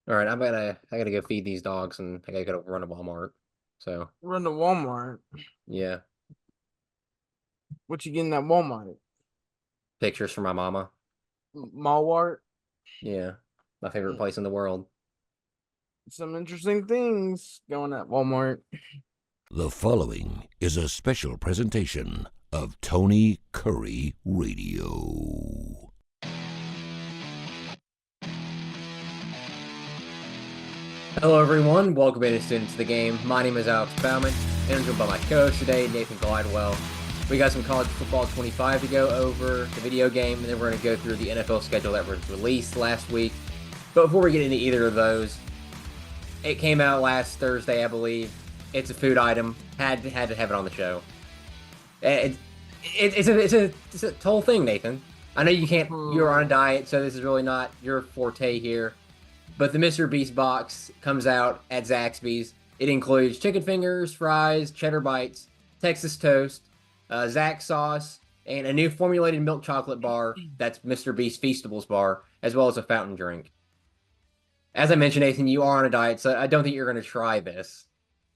All right, I gotta go feed these dogs and I gotta go run to Walmart. So Run to Walmart. yeah, What you getting at Walmart? pictures for my mama. Malwart. Yeah, my favorite place in the world. Some interesting things going at Walmart. The following is a special presentation of Tony Curry Radio. Hello everyone, welcome in students to the game. My name is Alex Baumann, and I'm joined by my co-host today, Nathan Glidewell. We got some college football 25 to go over the video game, and then we're going to go through the NFL schedule that was released last week. But before we get into either of those, it came out last Thursday, I believe. It's a food item. Had to have it on the show. It, it's a whole thing, Nathan. I know you can't. You're on a diet, so this is really not your forte here. But the Mr. Beast box comes out at Zaxby's. It includes chicken fingers, fries, cheddar bites, Texas toast, Zax sauce, and a new formulated milk chocolate bar that's Mr. Beast Feastables bar, as well as a fountain drink. As I mentioned, Nathan, you are on a diet, so I don't think you're going to try this,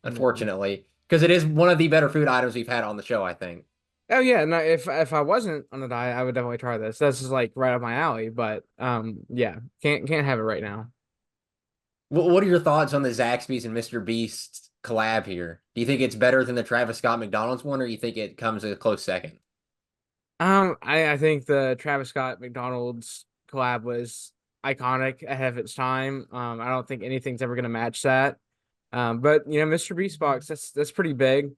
No. unfortunately, because it is one of the better food items we've had on the show, I think. Oh yeah, no. If I wasn't on a diet, I would definitely try this. This is like right up my alley. But yeah, can't have it right now. What are your thoughts on the Zaxby's and Mr. Beast collab here? Do you think it's better than the Travis Scott McDonald's one, or you think it comes a close second? I think the Travis Scott McDonald's collab was iconic ahead of its time. I don't think anything's ever gonna match that. But Mr. Beast box, that's pretty big.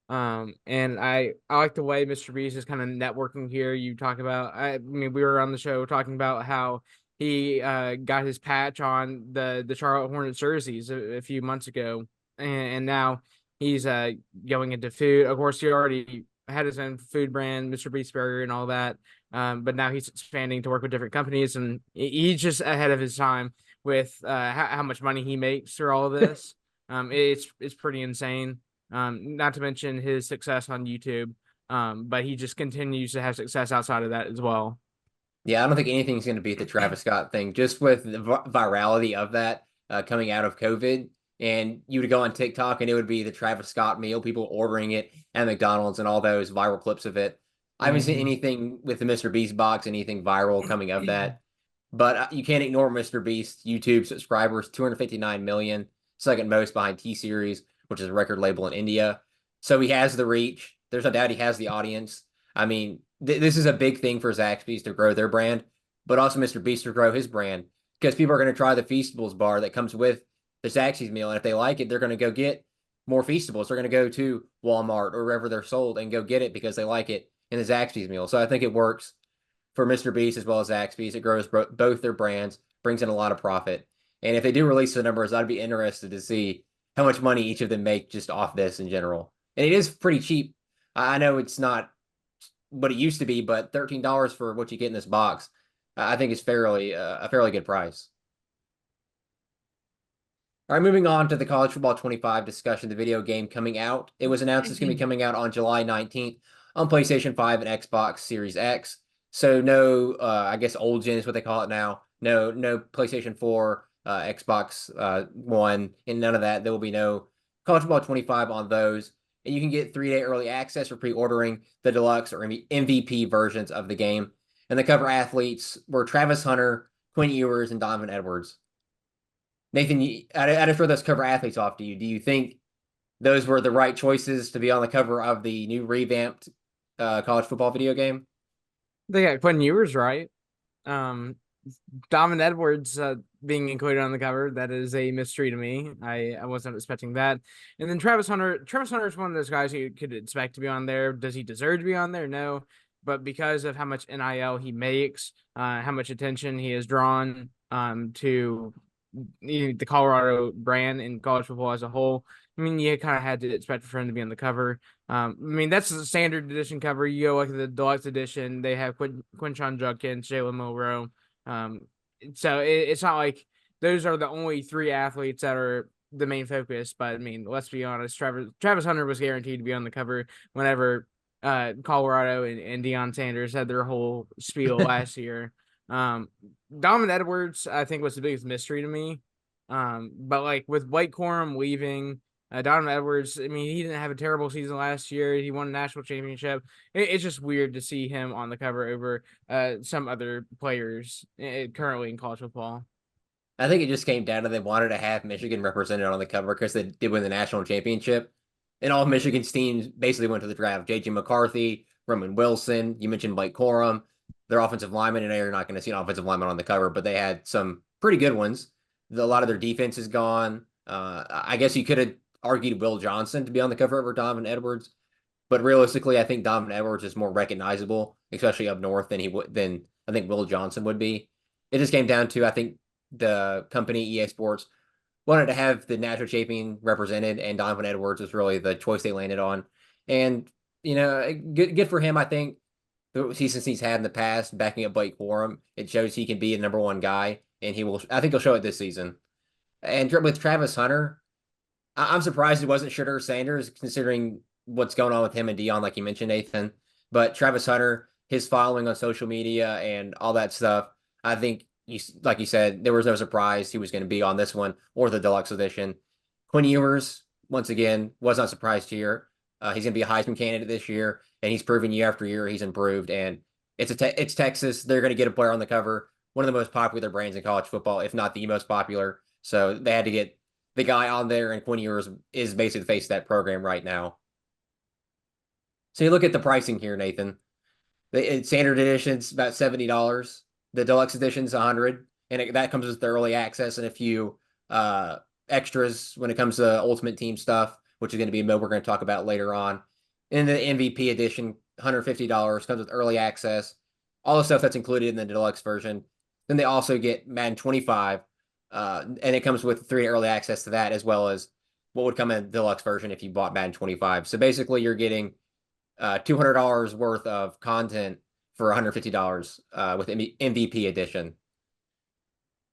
And I like the way Mr. Beast is kind of networking here. You talk about, I mean, we were on the show talking about how he got his patch on the Charlotte Hornets jerseys a few months ago, and now he's going into food. Of course, he already had his own food brand, Mr. Beast Burger, and all that. But now he's expanding to work with different companies, and he's just ahead of his time with how much money he makes through all of this. It's pretty insane. Not to mention his success on YouTube. But he just continues to have success outside of that as well. Yeah, I don't think anything's going to beat the Travis Scott thing, just with the virality of that coming out of COVID. And you would go on TikTok and it would be the Travis Scott meal, people ordering it at McDonald's and all those viral clips of it. I haven't seen Hmm. anything with the Mr. Beast box, anything viral coming of that. But you can't ignore Mr. Beast YouTube subscribers, 259 million, second most behind T Series, which is a record label in India. So he has the reach. There's no doubt he has the audience. I mean, this is a big thing for Zaxby's to grow their brand, but also Mr. Beast to grow his brand because people are going to try the Feastables bar that comes with the Zaxby's meal. And if they like it, they're going to go get more Feastables. They're going to go to Walmart or wherever they're sold and go get it because they like it in the Zaxby's meal. So I think it works for Mr. Beast as well as Zaxby's. It grows both their brands, brings in a lot of profit. And if they do release the numbers, I'd be interested to see how much money each of them make just off this in general. And it is pretty cheap. I know it's not what it used to be, but $13 for what you get in this box, I think is fairly a fairly good price. All right, moving on to the college football 25 discussion, the video game coming out. It was announced it's going to be coming out on July 19th on PlayStation 5 and Xbox Series X. So no, I guess old gen is what they call it now. No PlayStation 4, Xbox One, and none of that. There will be no college football 25 on those. And you can get 3-day early access for pre-ordering the deluxe or MVP versions of the game. And the cover athletes were Travis Hunter, Quinn Ewers, and Donovan Edwards. Nathan, I just throw those cover athletes off to you. Do you think those were the right choices to be on the cover of the new revamped college football video game? They got Quentin Ewers right. Um, Donovan Edwards being included on the cover, that is a mystery to me. I wasn't expecting that. And then Travis Hunter. Travis Hunter is one of those guys you could expect to be on there. Does he deserve to be on there? No. But because of how much NIL he makes, how much attention he has drawn to the Colorado brand and college football as a whole, I mean, you kind of had to expect for him to be on the cover. I mean, that's the standard edition cover. You go like the deluxe edition, they have Quinshon Judkins, Jalen Milroe. So it's not like those are the only three athletes that are the main focus. But I mean, let's be honest, Travis Hunter was guaranteed to be on the cover whenever Colorado and Deion Sanders had their whole spiel last year. Um, Donovan Edwards, I think, was the biggest mystery to me. But like with Blake Corum leaving, Donovan Edwards, I mean, he didn't have a terrible season last year. He won a national championship. It's just weird to see him on the cover over some other players currently in college football. I think it just came down to they wanted to have Michigan represented on the cover because they did win the national championship. And all of Michigan's teams basically went to the draft. J.J. McCarthy, Roman Wilson, you mentioned Blake Corum, their offensive linemen, and you're not going to see an offensive lineman on the cover, but they had some pretty good ones. A lot of their defense is gone. I guess you could have argued Will Johnson to be on the cover over Donovan Edwards, but realistically, I think Donovan Edwards is more recognizable, especially up north than I think Will Johnson would be. It just came down to I think the company EA Sports wanted to have the national champion represented, and Donovan Edwards was really the choice they landed on. And good for him. I think the seasons he's had in the past, backing up Blake Corum, it shows he can be a number one guy, and he will. I think he'll show it this season. And with Travis Hunter, I'm surprised he wasn't Shedeur Sanders, considering what's going on with him and Dion, like you mentioned, Nathan. But Travis Hunter, his following on social media and all that stuff, I think, like you said, there was no surprise he was going to be on this one or the deluxe edition. Quinn Ewers, once again, was not surprised here. He's going to be a Heisman candidate this year, and he's proven year after year he's improved. And it's Texas. They're going to get a player on the cover, one of the most popular brands in college football, if not the most popular. So they had to get the guy on there, and Quinn Ewers is basically the face of that program right now. So you look at the pricing here, Nathan. The standard edition's about $70. The deluxe edition's $100, and that comes with the early access and a few extras when it comes to Ultimate Team stuff, which is going to be a mode we're going to talk about later on. And the MVP edition, $150, comes with early access, all the stuff that's included in the deluxe version. Then they also get Madden 25, and it comes with 3 early access to that, as well as what would come in the deluxe version if you bought Madden 25. So basically, you're getting $200 worth of content for $150 with MVP edition.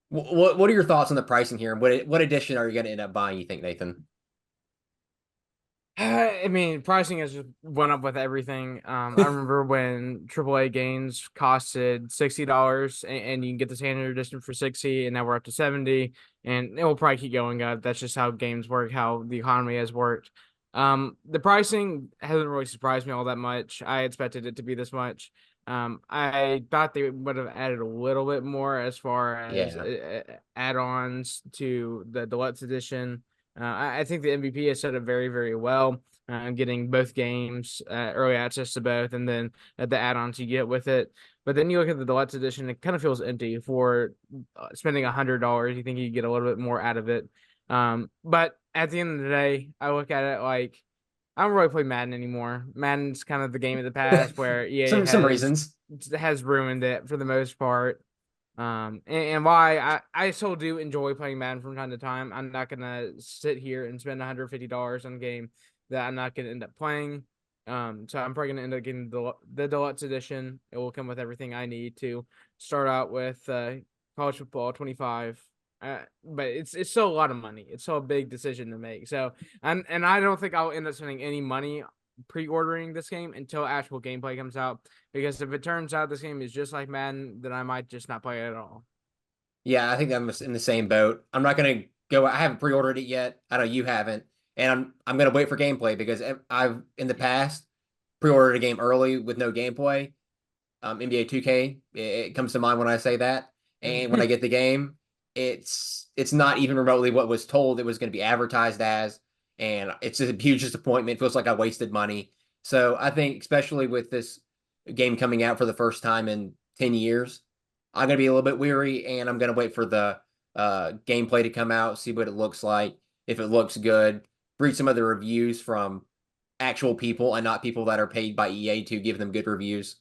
What are your thoughts on the pricing here? What edition are you going to end up buying, you think, Nathan? I mean, pricing has just went up with everything. I remember when AAA games costed $60 and you can get the standard edition for 60, and now we're up to 70, and it will probably keep going up. That's just how games work, how the economy has worked. The pricing hasn't really surprised me all that much. I expected it to be this much. I thought they would have added a little bit more as far as add-ons to the deluxe edition. I think the MVP has set up very, very well. Getting both games, early access to both, and then the add-ons you get with it. But then you look at the deluxe edition, it kind of feels empty for spending $100. You think you get a little bit more out of it. But at the end of the day, I look at it like I don't really play Madden anymore. Madden's kind of the game of the past where EA some reasons has ruined it for the most part. And why I still do enjoy playing Madden from time to time. I'm not gonna sit here and spend $150 on a game that I'm not gonna end up playing. So I'm probably gonna end up getting the deluxe edition. It will come with everything I need to start out with college football 25. But it's still a lot of money. It's still a big decision to make. So and I don't think I'll end up spending any money pre-ordering this game until actual gameplay comes out, because if it turns out this game is just like Madden, then I might just not play it at all. Yeah, I think I'm in the same boat. I'm not gonna go. I haven't pre-ordered it yet. I know you haven't, and I'm gonna wait for gameplay because I've in the past pre-ordered a game early with no gameplay. NBA 2K, it comes to mind when I say that, and when I get the game, it's not even remotely what was told it was going to be advertised as. And it's a huge disappointment. It feels like I wasted money. So I think, especially with this game coming out for the first time in 10 years, I'm going to be a little bit weary, and I'm going to wait for the gameplay to come out, see what it looks like. If it looks good, read some of the reviews from actual people and not people that are paid by EA to give them good reviews.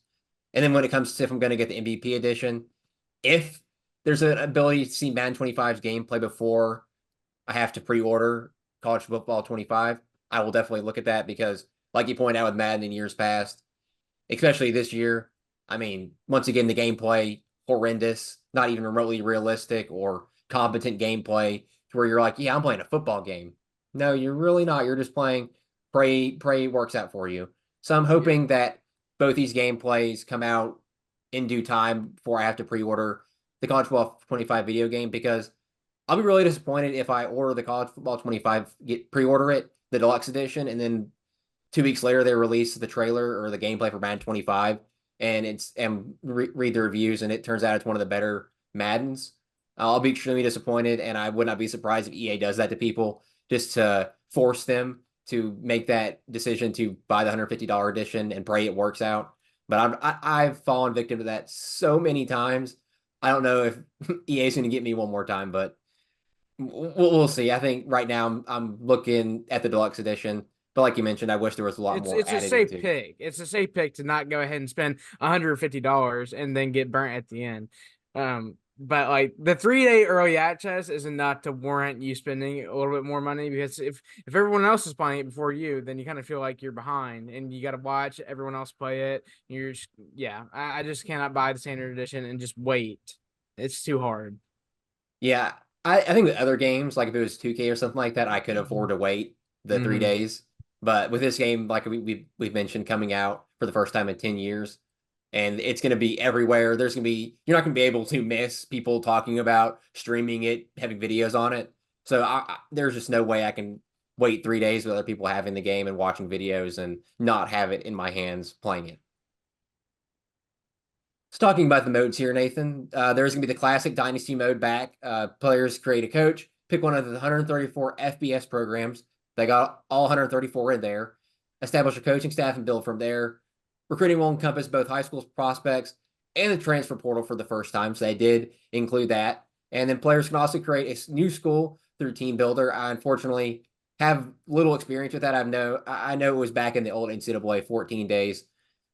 And then when it comes to if I'm going to get the MVP edition, if there's an ability to see Madden 25's gameplay before I have to pre-order College Football 25, I will definitely look at that because, like you point out with Madden in years past, especially this year, I mean, once again, the gameplay, horrendous, not even remotely realistic or competent gameplay to where you're like, yeah, I'm playing a football game. No, you're really not. You're just playing pray works out for you. So I'm hoping that both these gameplays come out in due time before I have to pre-order the College Football 25 video game, because I'll be really disappointed if I order the College Football 25, pre-order it, the deluxe edition, and then 2 weeks later they release the trailer or the gameplay for Madden 25, and read the reviews, and it turns out it's one of the better Maddens. I'll be extremely disappointed, and I would not be surprised if EA does that to people just to force them to make that decision to buy the $150 edition and pray it works out. But I've fallen victim to that so many times. I don't know if EA is going to get me one more time, but we'll see. I think right now I'm looking at the deluxe edition, but like you mentioned, I wish there was a lot more. It's a safe pick. It's a safe pick to not go ahead and spend $150 and then get burnt at the end. But like the 3-day early access is enough to warrant you spending a little bit more money, because if everyone else is playing it before you, then you kind of feel like you're behind and you got to watch everyone else play it. I just cannot buy the standard edition and just wait. It's too hard. Yeah, I think with other games, like if it was 2K or something like that, I could afford to wait the 3 days. But with this game, like we've mentioned, coming out for the first time in 10 years, and it's going to be everywhere. You're not going to be able to miss people talking about streaming it, having videos on it. So there's just no way I can wait 3 days with other people having the game and watching videos and not have it in my hands playing it. So talking about the modes here, Nathan, there's going to be the classic Dynasty mode back. Players create a coach, pick one of the 134 FBS programs. They got all 134 in there. Establish a coaching staff and build from there. Recruiting will encompass both high school prospects and the transfer portal for the first time, so they did include that. And then players can also create a new school through Team Builder. I unfortunately have little experience with that. I know it was back in the old NCAA 14 days,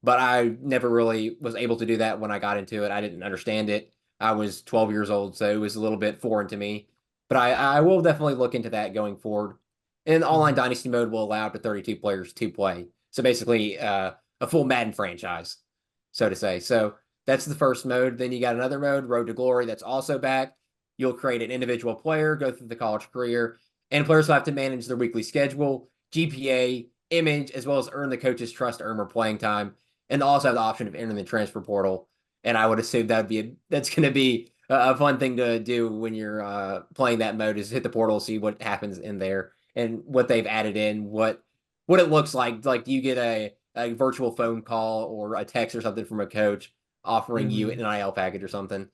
but I never really was able to do that when I got into it. I didn't understand it. I was 12 years old, so it was a little bit foreign to me. But I will definitely look into that going forward. And online Dynasty mode will allow up to 32 players to play. So basically, a full Madden franchise, so to say. So that's the first mode. Then you got another mode, Road to Glory, that's also back. You'll create an individual player, go through the college career, and players will have to manage their weekly schedule, GPA, image, as well as earn the coach's trust to earn more playing time, and also have the option of entering the transfer portal. And I would assume that's going to be a fun thing to do when you're playing that mode, is hit the portal, see what happens in there and what they've added in, what it looks like. Like, do you get a virtual phone call or a text or something from a coach offering you an NIL package or something?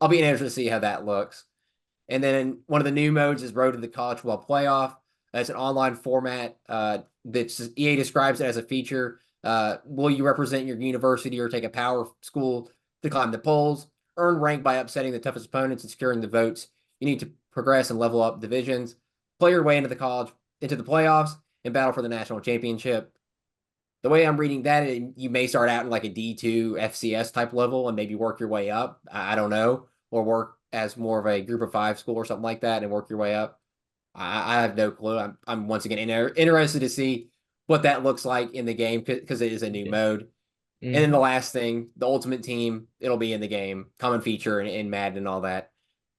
I'll be interested to see how that looks. And then one of the new modes is Road to the College Football Playoff. It's an online format that EA describes it as a feature. Will you represent your university or take a power school to climb the polls, earn rank by upsetting the toughest opponents and securing the votes? You need to progress and level up divisions, play your way into the playoffs, and battle for the national championship. The way I'm reading that, you may start out in like a D2 FCS type level and maybe work your way up. I don't know, or work as more of a group of 5 school or something like that and work your way up. I have no clue. I'm once again interested to see what that looks like in the game, because it is a new mode. And then the last thing, the Ultimate Team, it'll be in the game, common feature in Madden and all that.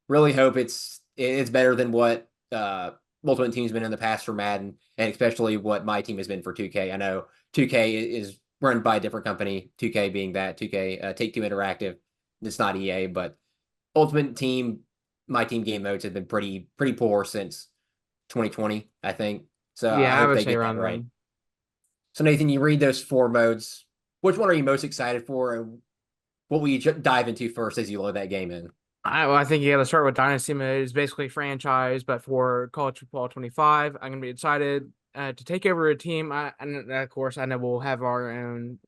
Really hope it's better than what Ultimate Team's been in the past for Madden, and especially what my team has been for 2K. I know 2K is run by a different company, 2K being that 2K Take-Two Interactive. It's not EA, but Ultimate Team, my team game modes have been pretty poor since 2020, I think. So yeah, I hope would they say get around that right. So Nathan, you read those 4 modes. Which one are you most excited for, and what will you dive into first as you load that game in? I think you got to start with Dynasty mode. It's basically franchise, but for College Football 25. I'm gonna be excited to take over a team. And of course, I know we'll have our own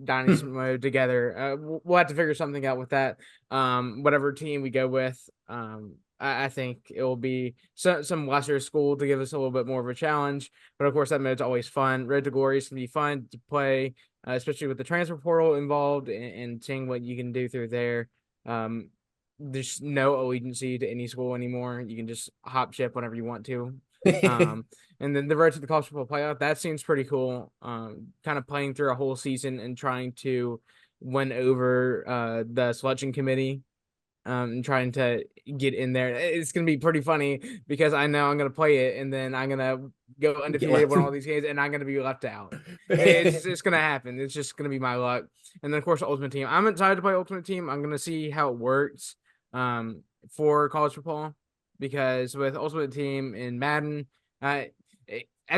Dynasty mode together. We'll have to figure something out with that. Whatever team we go with, I think it will be some lesser school to give us a little bit more of a challenge. But of course, that mode's always fun. Road to Glory is gonna be fun to play, especially with the transfer portal involved and seeing what you can do through there. There's no allegiancy to any school anymore. You can just hop ship whenever you want to. And then the road to the college football playoff, that seems pretty cool. Kind of playing through a whole season and trying to win over the selection committee, and trying to get in there. It's gonna be pretty funny because I know I'm gonna play it and then I'm gonna go undefeated win all these games and I'm gonna be left out. It's gonna happen. It's just gonna be my luck. And then of course Ultimate Team. I'm excited to play Ultimate Team. I'm gonna see how it works for college football. because with Ultimate Team in Madden, at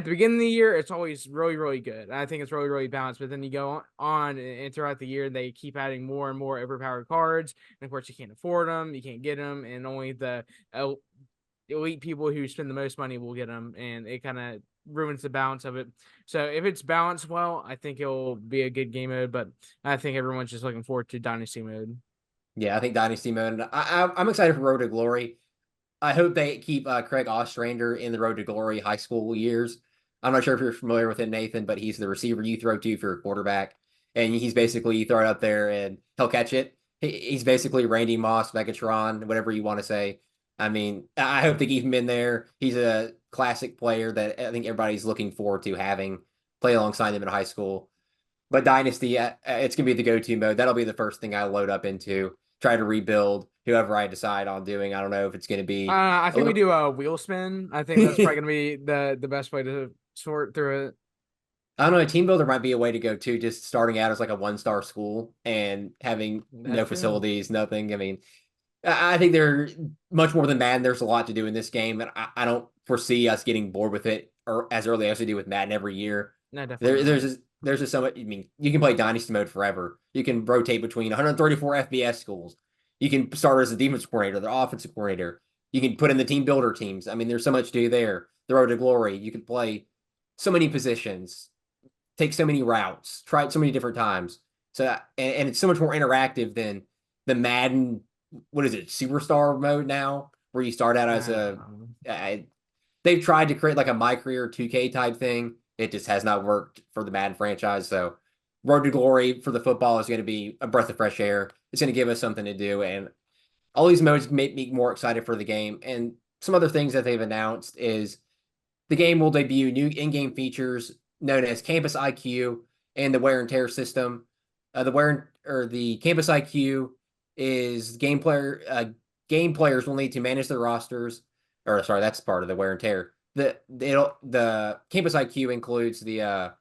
the beginning of the year, it's always really, really good. I think it's really, really balanced. But then you go on and throughout the year, they keep adding more and more overpowered cards. And of course, you can't afford them, you can't get them, and only the elite people who spend the most money will get them, and it kind of ruins the balance of it. So if it's balanced well, I think it'll be a good game mode. But I think everyone's just looking forward to Dynasty mode. Yeah, I think Dynasty mode. And I'm excited for Road to Glory. I hope they keep Craig Ostrander in the Road to Glory high school years. I'm not sure if you're familiar with it, Nathan, but he's the receiver you throw to for a quarterback. And he's basically, you throw it up there and he'll catch it. He's basically Randy Moss, Megatron, whatever you want to say. I mean, I hope they keep him in there. He's a classic player that I think everybody's looking forward to having play alongside him in high school. But Dynasty, it's going to be the go-to mode. That'll be the first thing I load up into, try to rebuild whoever I decide on doing. I don't know if it's going to be. I think we do a wheel spin. I think that's probably going to be the best way to sort through it. I don't know. A team builder might be a way to go too. Just starting out as like a 1-star school and having no facilities, nothing. I mean, I think they're much more than Madden. There's a lot to do in this game, and I don't foresee us getting bored with it or as early as we do with Madden every year. No, definitely. There's just so much. I mean, you can play Dynasty mode forever. You can rotate between 134 FBS schools. You can start as a defense coordinator, the offensive coordinator. You can put in the team builder teams. I mean, there's so much to do there. The Road to Glory. You can play so many positions, take so many routes, try it so many different times. So and it's so much more interactive than the Madden. What is it? Superstar mode now, where you start out as they've tried to create like a My Career 2K type thing. It just has not worked for the Madden franchise. So Road to Glory for the football is going to be a breath of fresh air. It's going to give us something to do. And all these modes make me more excited for the game. And some other things that they've announced is the game will debut new in-game features known as Campus IQ and the Wear and Tear system. The Campus IQ is game players will need to manage their rosters. Or sorry, that's part of the Wear and Tear. The Campus IQ includes the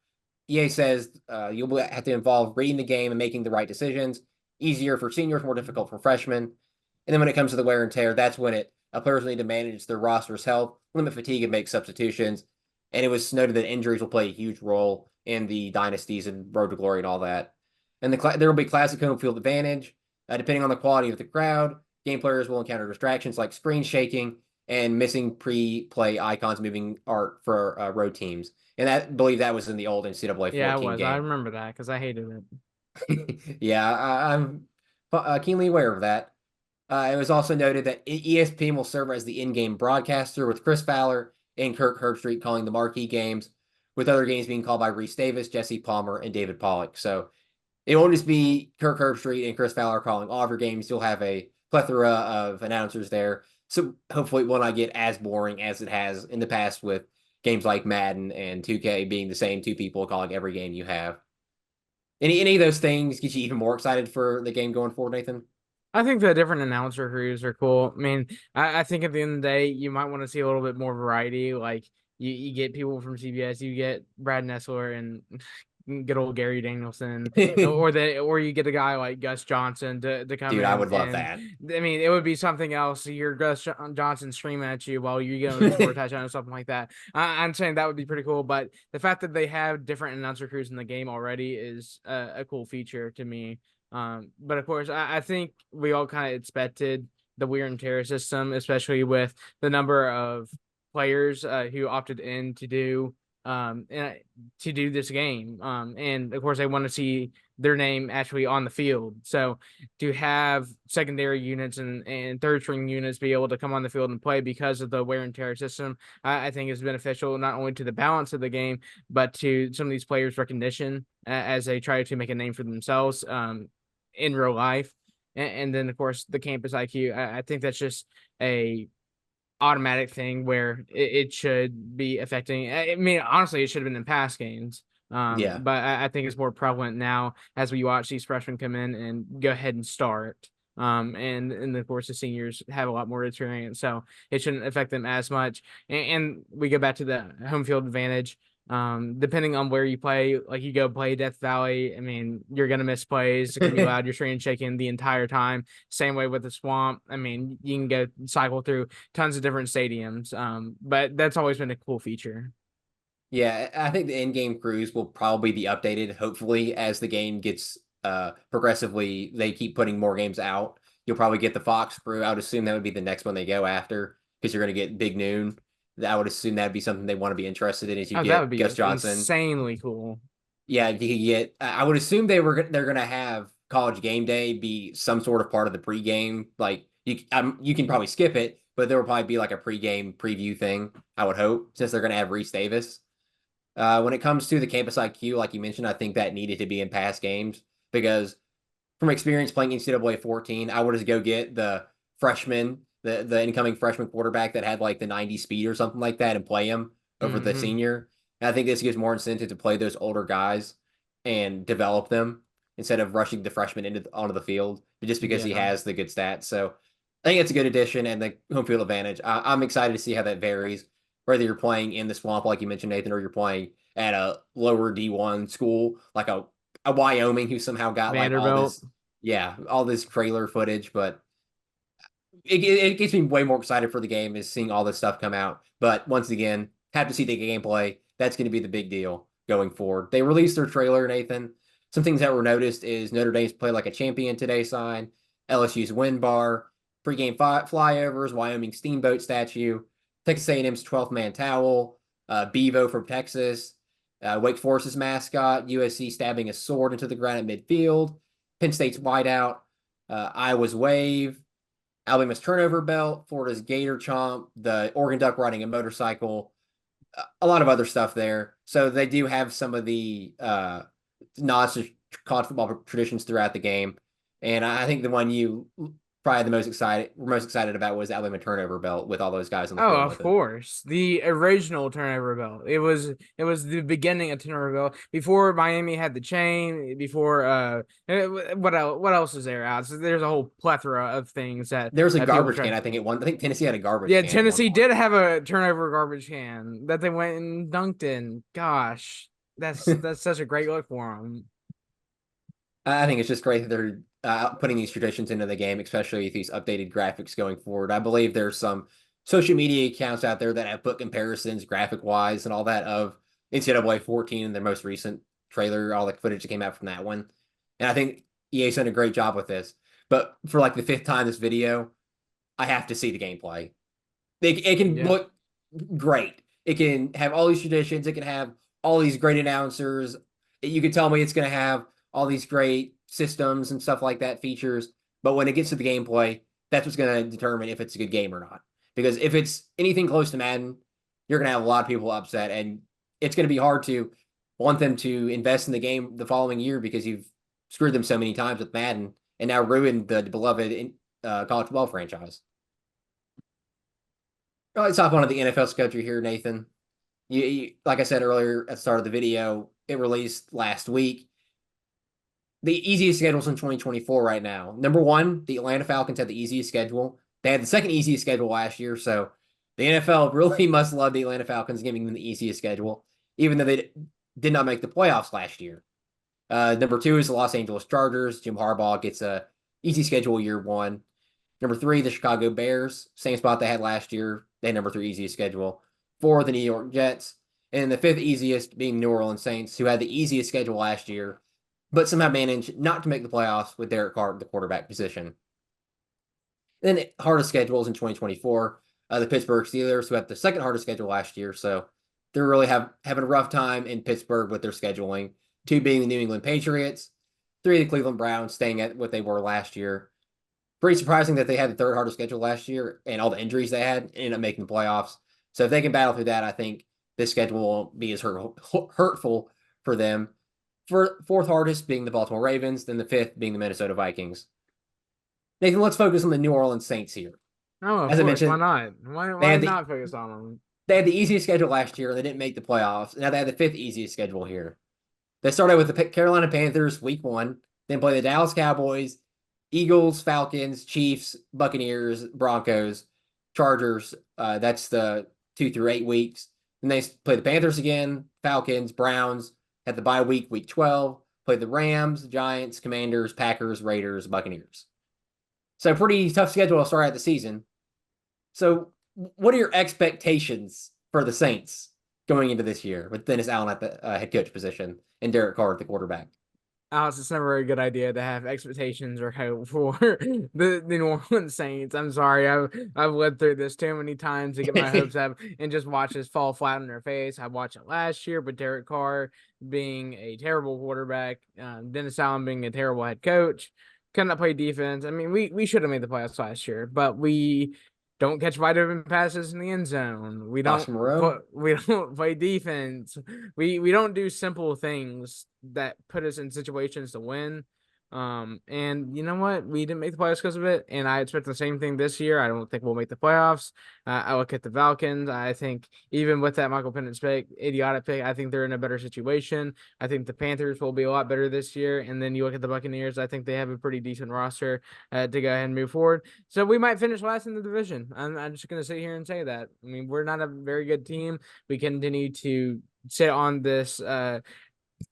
EA says you'll have to involve reading the game and making the right decisions. Easier for seniors, more difficult for freshmen. And then when it comes to the Wear and Tear, that's when players need to manage their roster's health, limit fatigue, and make substitutions. And it was noted that injuries will play a huge role in the dynasties and Road to Glory and all that. And there will be classic home field advantage. Depending on the quality of the crowd, game players will encounter distractions like screen shaking and missing pre-play icons moving art for road teams. And I believe that was in the old NCAA 14 yeah, it was. game. I remember that because I hated it. Yeah, I'm keenly aware of that. It was also noted that ESPN will serve as the in-game broadcaster with Chris Fowler and Kirk Herbstreit calling the marquee games, with other games being called by Reese Davis, Jesse Palmer, and David Pollock. So it won't just be Kirk Herbstreit and Chris Fowler calling all of your games. You'll have a plethora of announcers there. So hopefully it will not get as boring as it has in the past with games like Madden and 2K being the same two people calling every game you have. Any of those things get you even more excited for the game going forward, Nathan? I think the different announcer crews are cool. I mean, I think at the end of the day, you might want to see a little bit more variety. Like you get people from CBS, you get Brad Nessler and good old Gary Danielson, or you get a guy like Gus Johnson to come in. Dude, I would love that. I mean, it would be something else. You're Gus Johnson streaming at you while you're going to score a touchdown or something like that. I'm saying that would be pretty cool. But the fact that they have different announcer crews in the game already is a cool feature to me. But of course, I think we all kind of expected the wear and tear system, especially with the number of players who opted in to do this game. And of course, they want to see their name actually on the field. So to have secondary units and third string units be able to come on the field and play because of the wear and tear system, I think is beneficial not only to the balance of the game, but to some of these players' recognition as they try to make a name for themselves in real life. And then, of course, the campus IQ, I think that's just a automatic thing where it should be affecting. I mean, honestly, it should have been in past games. Yeah. But I think it's more prevalent now as we watch these freshmen come in and go ahead and start. And of course, the seniors have a lot more experience, so it shouldn't affect them as much. And we go back to the home field advantage. Depending on where you play, like you go play Death Valley, I mean, you're gonna miss plays. It can be loud. You're screaming, shaking the entire time. Same way with the Swamp. I mean, you can go cycle through tons of different stadiums. But that's always been a cool feature. Yeah, I think the in-game crews will probably be updated, hopefully, as the game gets progressively, they keep putting more games out. You'll probably get the Fox crew. I would assume that would be the next one they go after because you're going to get Big Noon. I would assume that'd be something they want to be interested in as you Oh, that would get be Gus Johnson. insanely cool. Yeah, you could get. I would assume they're going to have College Game Day be some sort of part of the pregame. Like you can probably skip it, but there will probably be like a pregame preview thing. I would hope since they're going to have Reese Davis. When it comes to the campus IQ, like you mentioned, I think that needed to be in past games because from experience playing NCAA 14, I would just go get the freshman, the incoming freshman quarterback that had like the 90 speed or something like that and play him over the Mm-hmm. senior. And I think this gives more incentive to play those older guys and develop them instead of rushing the freshman onto the field just because he Yeah. has the good stats. So I think it's a good addition and the home field advantage. I'm excited to see how that varies, whether you're playing in the swamp, like you mentioned, Nathan, or you're playing at a lower D1 school, like a Wyoming who somehow got like all Vanderbilt. this, yeah, all this trailer footage. But it gets me way more excited for the game is seeing all this stuff come out. But once again, have to see the gameplay. That's going to be the big deal going forward. They released their trailer, Nathan. Some things that were noticed is Notre Dame's play like a champion today sign, LSU's win bar, pregame flyovers, Wyoming Steamboat statue, Texas A&M's 12th man towel, Bevo from Texas, Wake Forest's mascot, USC stabbing a sword into the ground at midfield, Penn State's whiteout, Iowa's wave, Alabama's turnover belt, Florida's gator chomp, the Oregon Duck riding a motorcycle, a lot of other stuff there. So they do have some of the nods to college football traditions throughout the game. And I think the one you probably were most excited about was Alabama turnover belt with all those guys on the Oh, field of with it. course. The original turnover belt. It was the beginning of turnover belt before Miami had the chain, before what else is there out? So there's a whole plethora of things that There was a people garbage try. can, I think, at one. I think Tennessee had a garbage Yeah, can at one Tennessee point. did have a turnover garbage can that they went and dunked in. Gosh, that's such a great look for them. I think it's just great that they're putting these traditions into the game, especially with these updated graphics going forward. I believe there's some social media accounts out there that have put comparisons graphic wise and all that of NCAA 14 and their most recent trailer, all the footage that came out from that one. And I think EA's done a great job with this. But for like the fifth time this video, I have to see the gameplay. It can Yeah. look great. It can have all these traditions. It can have all these great announcers. You can tell me it's going to have all these great systems and stuff like that, features. But when it gets to the gameplay, that's what's going to determine if it's a good game or not. Because if it's anything close to Madden, you're going to have a lot of people upset. And it's going to be hard to want them to invest in the game the following year because you've screwed them so many times with Madden and now ruined the beloved college football franchise. Let's hop onto the NFL schedule here, Nathan. Like I said earlier at the start of the video, it released last week. The easiest schedules in 2024 right now. Number one, the Atlanta Falcons had the easiest schedule. They had the second easiest schedule last year, so the NFL really must love the Atlanta Falcons giving them the easiest schedule, even though they did not make the playoffs last year. Number two is the Los Angeles Chargers. Jim Harbaugh gets a easy schedule year one. Number three, the Chicago Bears, same spot they had last year. They had number three easiest schedule. Four, the New York Jets. And the fifth easiest being New Orleans Saints, who had the easiest schedule last year, but somehow managed not to make the playoffs with Derek Carr at the quarterback position. Then hardest schedules in 2024, the Pittsburgh Steelers, who had the second hardest schedule last year. So they're really having a rough time in Pittsburgh with their scheduling. Two being the New England Patriots. Three, the Cleveland Browns, staying at what they were last year. Pretty surprising that they had the third hardest schedule last year and all the injuries they had ended up making the playoffs. So if they can battle through that, I think this schedule won't be as hurtful for them. For fourth hardest being the Baltimore Ravens, then the fifth being the Minnesota Vikings. Nathan, let's focus on the New Orleans Saints here. Oh, of As I course. Why mentioned, not? they Why had the not focus on them? they had the easiest schedule last year and they didn't make the playoffs. Now they have the fifth easiest schedule here. They started with the Carolina Panthers week one, then play the Dallas Cowboys, Eagles, Falcons, Chiefs, Buccaneers, Broncos, Chargers. That's the 2 through 8 weeks. Then they play the Panthers again, Falcons, Browns, had the bye week, week 12, played the Rams, Giants, Commanders, Packers, Raiders, Buccaneers. So pretty tough schedule to start out the season. So what are your expectations for the Saints going into this year with Dennis Allen at the head coach position and Derek Carr at the quarterback? Alex, it's never a good idea to have expectations or hope for the New Orleans Saints. I'm sorry. I've lived through this too many times to get my hopes up and just watch this fall flat on their face. I watched it last year with Derek Carr being a terrible quarterback, Dennis Allen being a terrible head coach, could not play defense. I mean, we should have made the playoffs last year, but we don't catch wide open passes in the end zone. We don't play defense. We don't do simple things that put us in situations to win. And you know what? We didn't make the playoffs because of it, and I expect the same thing this year. I don't think we'll make the playoffs. I look at the Falcons. I think even with that Michael Penix pick, idiotic pick, I think they're in a better situation. I think the Panthers will be a lot better this year. And then you look at the Buccaneers. I think they have a pretty decent roster to go ahead and move forward. So we might finish last in the division. I'm just going to sit here and say that. I mean, we're not a very good team. We continue to sit on this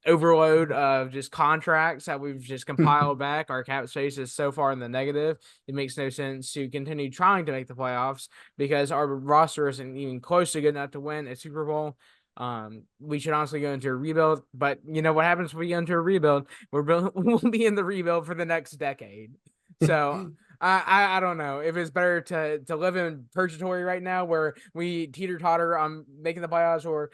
overload of just contracts that we've just compiled back. Our cap space is so far in the negative. It makes no sense to continue trying to make the playoffs because our roster isn't even close to good enough to win a Super Bowl. We should honestly go into a rebuild, but you know what happens when we go into a rebuild? We'll be in the rebuild for the next decade. So I don't know if it's better to live in purgatory right now where we teeter-totter on making the playoffs or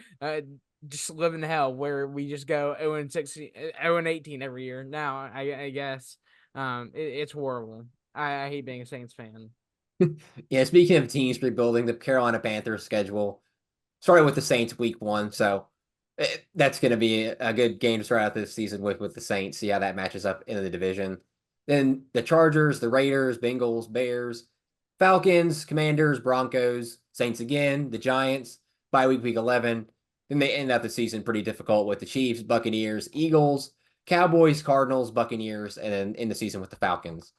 just live in hell where we just go 0-16, 0-18 every year. Now, I guess it's horrible. I hate being a Saints fan. Yeah, speaking of teams rebuilding, the Carolina Panthers schedule started with the Saints week 1, so that's going to be a good game to start out this season with the Saints, see how that matches up in the division. Then the Chargers, the Raiders, Bengals, Bears, Falcons, Commanders, Broncos, Saints again, the Giants, bye week 11. Then they end up the season pretty difficult with the Chiefs, Buccaneers, Eagles, Cowboys, Cardinals, Buccaneers, and then in the season with the Falcons.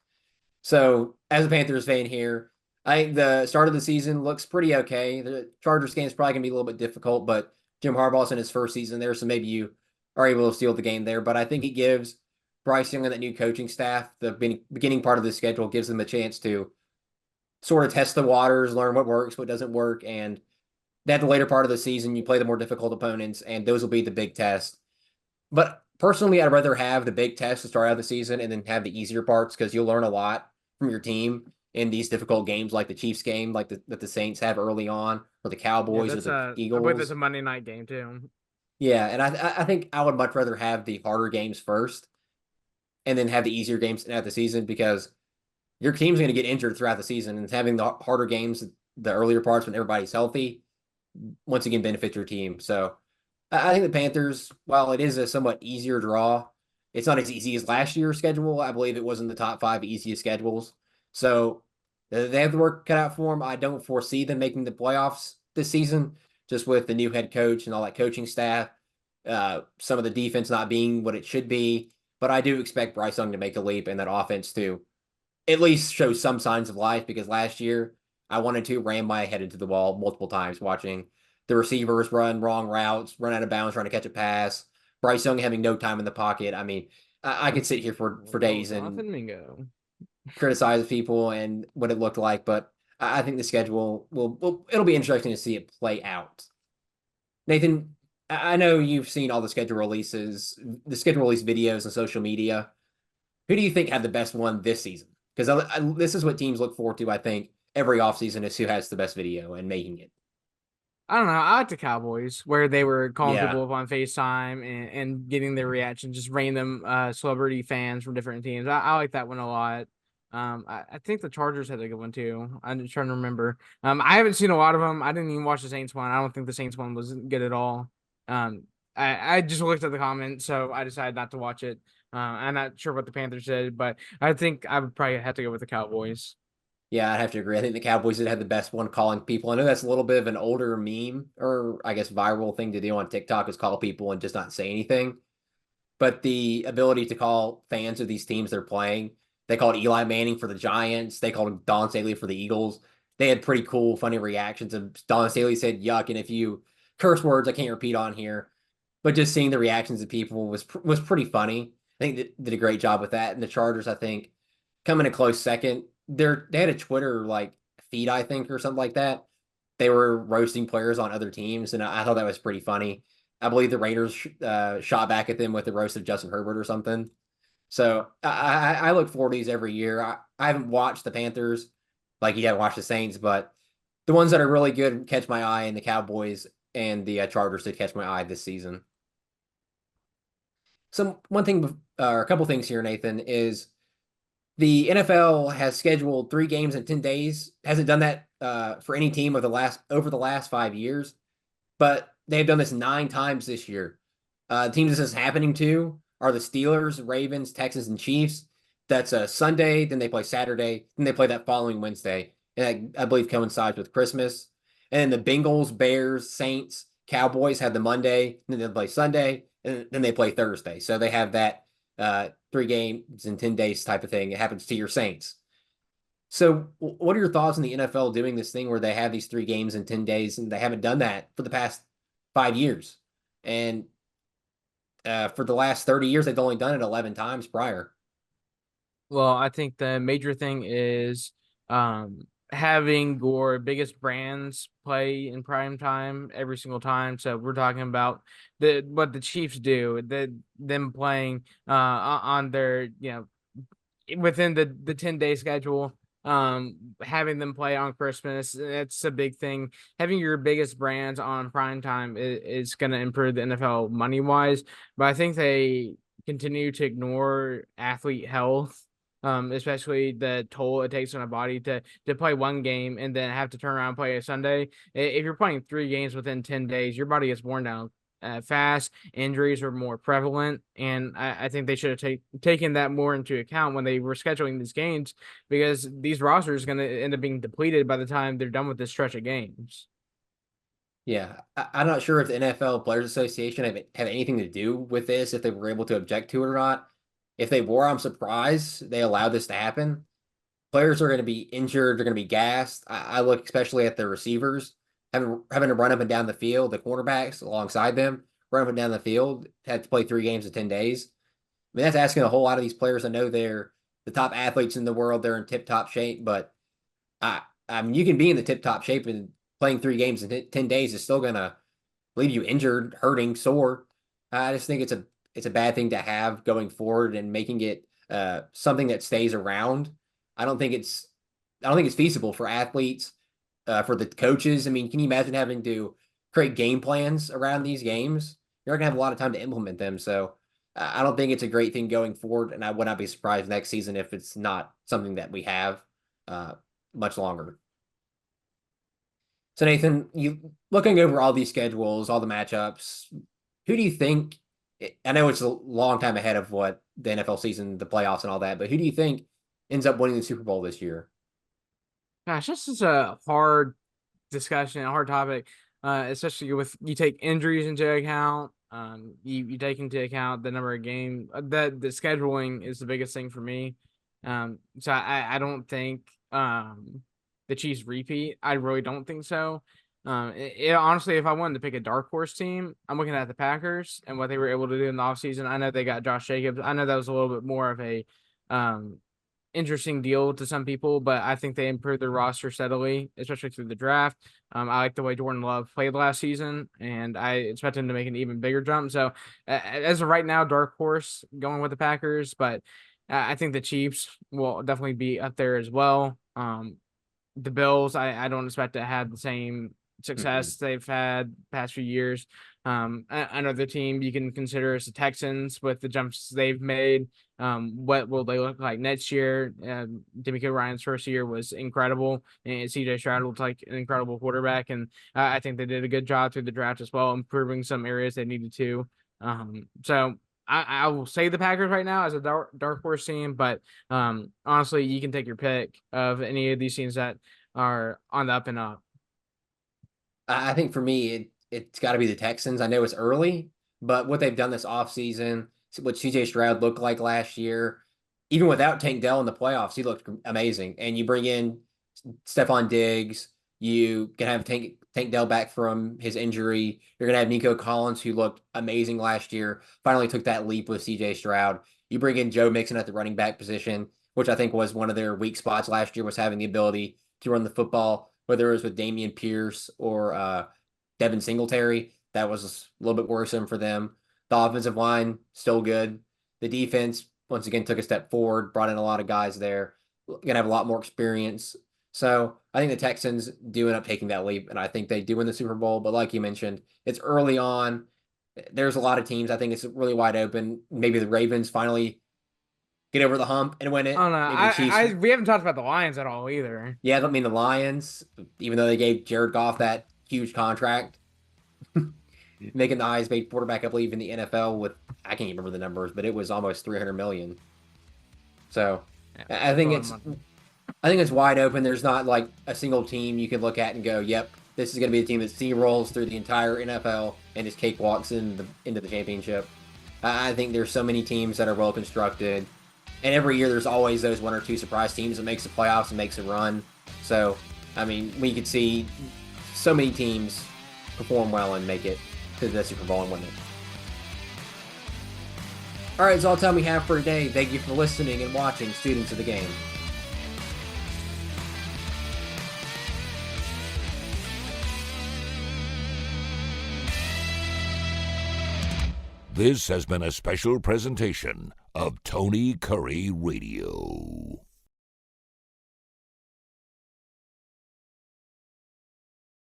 So as a Panthers fan here, I think the start of the season looks pretty okay. The Chargers game is probably going to be a little bit difficult, but Jim Harbaugh's in his first season there, so maybe you are able to steal the game there. But I think it gives Bryce Young and that new coaching staff, the beginning part of the schedule gives them a chance to sort of test the waters, learn what works, what doesn't work, and then the later part of the season, you play the more difficult opponents, and those will be the big test. But personally, I'd rather have the big test to start out the season and then have the easier parts because you'll learn a lot from your team in these difficult games like the Chiefs game, like that the Saints have early on, or the Cowboys or the Eagles. I believe it's a Monday night game too. Yeah, and I think I would much rather have the harder games first and then have the easier games at the season because your team's going to get injured throughout the season, and having the harder games, the earlier parts when everybody's healthy, once again benefit your team. So I think the Panthers, while it is a somewhat easier draw, it's not as easy as last year's schedule. I believe it was in the top 5 easiest schedules. So they have the work cut out for them. I don't foresee them making the playoffs this season, just with the new head coach and all that coaching staff, some of the defense not being what it should be. But I do expect Bryce Young to make a leap and that offense to at least show some signs of life because last year I wanted to ram my head into the wall multiple times watching the receivers run wrong routes, run out of bounds, trying to catch a pass. Bryce Young having no time in the pocket. I mean, I could sit here for days and criticize people and what it looked like, but I think the schedule it'll be interesting to see it play out. Nathan, I know you've seen all the schedule release videos and social media. Who do you think had the best one this season? Because this is what teams look forward to, I think, every offseason is who has the best video and making it. I don't know. I like the Cowboys where they were calling people up on FaceTime and getting their reaction, just random celebrity fans from different teams. I like that one a lot. I think the Chargers had a good one too. I'm just trying to remember. I haven't seen a lot of them. I didn't even watch the Saints one. I don't think the Saints one was good at all. I just looked at the comments, so I decided not to watch it. I'm not sure what the Panthers did, but I think I would probably have to go with the Cowboys. Yeah, I'd have to agree. I think the Cowboys did have the best one calling people. I know that's a little bit of an older meme or I guess viral thing to do on TikTok is call people and just not say anything. But the ability to call fans of these teams they're playing, they called Eli Manning for the Giants. They called Don Staley for the Eagles. They had pretty cool, funny reactions. And Don Staley said, yuck. And if you curse words I can't repeat on here, but just seeing the reactions of people was pretty funny. I think they did a great job with that. And the Chargers, I think, come in a close second. They had a Twitter like feed, I think, or something like that. They were roasting players on other teams, and I thought that was pretty funny. I believe the Raiders shot back at them with the roast of Justin Herbert or something. So I look forward to these every year. I haven't watched the Panthers like you haven't watched the Saints, but the ones that are really good catch my eye, and the Cowboys and the Chargers did catch my eye this season. So one thing, or a couple things here, Nathan, is the NFL has scheduled 3 games in 10 days. Hasn't done that for any team of over the last 5 years, but they've done this 9 times this year. Teams this is happening to are the Steelers, Ravens, Texans, and Chiefs. That's a Sunday, then they play Saturday, then they play that following Wednesday. And I believe coincides with Christmas. And then the Bengals, Bears, Saints, Cowboys have the Monday, then they play Sunday, and then they play Thursday. So they have that 3 games in 10 days type of thing. It happens to your Saints. So what are your thoughts on the NFL doing this thing where they have these 3 games in 10 days and they haven't done that for the past 5 years? And for the last 30 years, they've only done it 11 times prior. Well, I think the major thing is having your biggest brands play in prime time every single time. So we're talking about what the Chiefs do, them playing on their, within the 10-day schedule, having them play on Christmas. It's a big thing. Having your biggest brands on prime time is going to improve the NFL money wise, but I think they continue to ignore athlete health, especially the toll it takes on a body to play 1 game and then have to turn around and play a Sunday. If you're playing 3 games within 10 days, your body gets worn down fast. Injuries are more prevalent, and I think they should have taken that more into account when they were scheduling these games, because these rosters are going to end up being depleted by the time they're done with this stretch of games. Yeah, I'm not sure if the NFL Players Association have anything to do with this, if they were able to object to it or not. If they were, I'm surprised they allowed this to happen. Players are going to be injured, they're going to be gassed. I look especially at the receivers having to run up and down the field, the quarterbacks alongside them, run up and down the field, had to play 3 games in 10 days. I mean, that's asking a whole lot of these players. I know they're the top athletes in the world, they're in tip-top shape, but I mean, you can be in the tip-top shape and playing 3 games in 10 days is still going to leave you injured, hurting, sore. I just think it's a bad thing to have going forward, and making it something that stays around. I don't think it's feasible for athletes, for the coaches. I mean, can you imagine having to create game plans around these games? You're not gonna have a lot of time to implement them. So I don't think it's a great thing going forward, and I would not be surprised next season if it's not something that we have much longer. So Nathan, you looking over all these schedules, all the matchups, who do you think? I know it's a long time ahead of what the NFL season, the playoffs, and all that, but who do you think ends up winning the Super Bowl this year? Gosh, this is a hard discussion, a hard topic, especially with you take injuries into account. You take into account the number of games. The scheduling is the biggest thing for me. So I don't think the Chiefs repeat. I really don't think so. Honestly, if I wanted to pick a dark horse team, I'm looking at the Packers and what they were able to do in the offseason. I know they got Josh Jacobs. I know that was a little bit more of a interesting deal to some people, but I think they improved their roster steadily, especially through the draft. I like the way Jordan Love played last season, and I expect him to make an even bigger jump. So, as of right now, dark horse going with the Packers, but I think the Chiefs will definitely be up there as well. The Bills, I don't expect to have the same success they've had past few years. Another team you can consider is the Texans with the jumps they've made. What will they look like next year? D'Amico Ryan's first year was incredible, and CJ Stroud looked like an incredible quarterback. And I think they did a good job through the draft as well, improving some areas they needed to. So I will say the Packers right now as a dark horse team, but honestly, you can take your pick of any of these teams that are on the up and up. I think for me, it's got to be the Texans. I know it's early, but what they've done this offseason, what CJ Stroud looked like last year, even without Tank Dell in the playoffs, he looked amazing. And you bring in Stephon Diggs, you can have Tank Dell back from his injury. You're going to have Nico Collins, who looked amazing last year, finally took that leap with CJ Stroud. You bring in Joe Mixon at the running back position, which I think was one of their weak spots last year, was having the ability to run the football, whether it was with Damian Pierce or Devin Singletary. That was a little bit worrisome for them. The offensive line, still good. The defense, once again, took a step forward, brought in a lot of guys there. Going to have a lot more experience. So I think the Texans do end up taking that leap, and I think they do win the Super Bowl. But like you mentioned, it's early on. There's a lot of teams. I think it's really wide open. Maybe the Ravens finally get over the hump and win it. I don't know. Maybe the Chiefs. We haven't talked about the Lions at all either. Yeah, I don't mean the Lions, even though they gave Jared Goff that huge contract, making the highest paid quarterback, I believe, in the NFL with, I can't even remember the numbers, but it was almost $300 million. So Yeah, I think it's wide open. There's not like a single team you can look at and go, yep, this is going to be a team that steamrolls through the entire NFL and just cakewalks into the championship. I think there's so many teams that are well constructed. And every year there's always those one or two surprise teams that makes the playoffs and makes a run. So, I mean, we could see so many teams perform well and make it to the Super Bowl and win it. All right, that's all the time we have for today. Thank you for listening and watching Students of the Game. This has been a special presentation of Tony Kurre Radio.